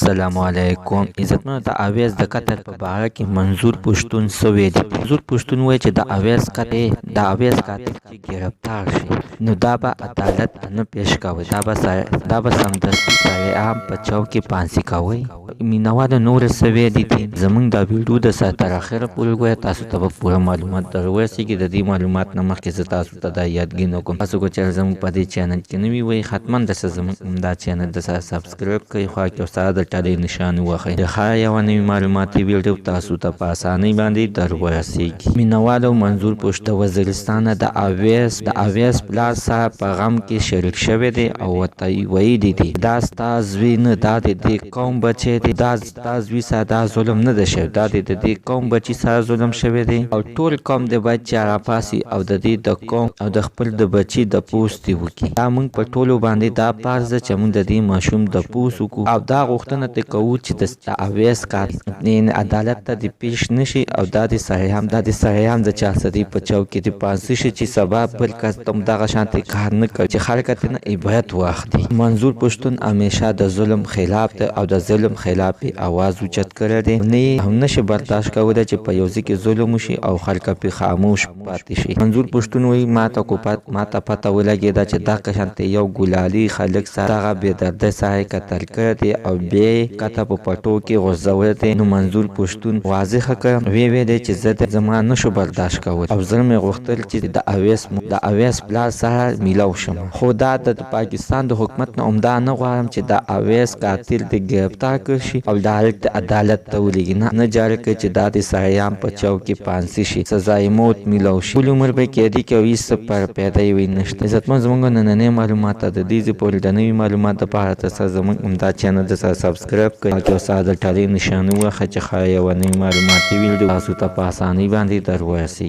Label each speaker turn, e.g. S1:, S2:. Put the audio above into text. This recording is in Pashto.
S1: السلام علیکم. عزتمنو، د اویس د قتل په باره کې منظور پښتون څه ویلي دي. منظور پښتون وایي چې د اویس قاتل چې ګرفتار شي نو دا به عدالت نه پیش کوي، دا به سمدستي سرعام په چوک کې پانسي کوي. مینوالو نور څه ویلي دي زموږ د ویډیو د سره تر اخره پورې وګورئ، تاسو ته به پوره معلومات در ورسېږي. د دې معلومات نه مخکې زه تاسو ته دا یادګي نه کوم، تاسو که چېرې زموږ په دې چینل کې نوي وئ حتما دسه زموږ دا چینل د سره سبسکرایب کړئ، خوا کې او سره د ټلۍ نښان ووهئ. د هر یوه نوي معلوماتي ویډیو تاسو ته په اسانۍ باندې در ورسېږي. مینوالو، منظور پښتون وزیرستان د اویس پلار صاحب په غم کې شریک شوی دی او ورته ویلي دي دا ستا زوی نه، دا د دې قوم بچی دی، دا ستا زوی سره دا ظلم نه ده شوی، دا د دې قوم بچي سره ظلم شوی دی او ټول قوم د باید چې راپاسي او د دې د قوم او د خپل د بچي د پوستې وکړي. دا موږ په ټولو باندې دا فرض ده چې موږ د دې ماشوم د پوست وکړو او دا غوښتنه ترې کوو چې د اویس قاتل عدالت ته د پیش نشي او دا د سرعام د چا سره په چوک کې د پانسي شي چې سبا بل کس تم دغه شانتې کار نه کوي چې خلک ترې عبرت واخلي. منظور پښتون همیشه د ظلم خلاف ده او د ظلم خلاف اواز اوچت کړی دی، نه هم نشي برداشت کولی چې په یو ځای کې ظلم وشي او خلک پرې خاموش پاتې شي. منظور پښتون وایي ما ته پته ولګېده چې دا قشانتې یو ګلالي خلک سره دغه بېدردۍ سره قتل کړی دی او بیا یې کته په پټو کې غورځولی دی. نو منظور پښتون واضحه کړه، ویلې چې زه زما نشو برداشت کولی او زړه مې غوښتل چې د اویس پلار سره میلاو شم، خو دا د پاکستان د حکومت نه عمده نه غواړم چې د اویس قاتل د ګرفتار کړ شي او د عدالت ته ولېږي، نه جاري کړي چې دا د سرعام په چوک کې پانسي شي، سزای موت میلاو شي، ټول عمر به قیدي کې او هېڅ څه پر پیدا یې نشته. عزتمن، زموږ نننۍ معلومات د دې ځای پورې د نوي معلومات دپاره تاسو زموږ همدا چینل د سره سبسکرایب کړئ او سره د ټلۍ نښان ووهئ چې ښایي یوه نوې معلوماتي ویډیو تاسو ته په اسانۍ باندې در ورسېږي.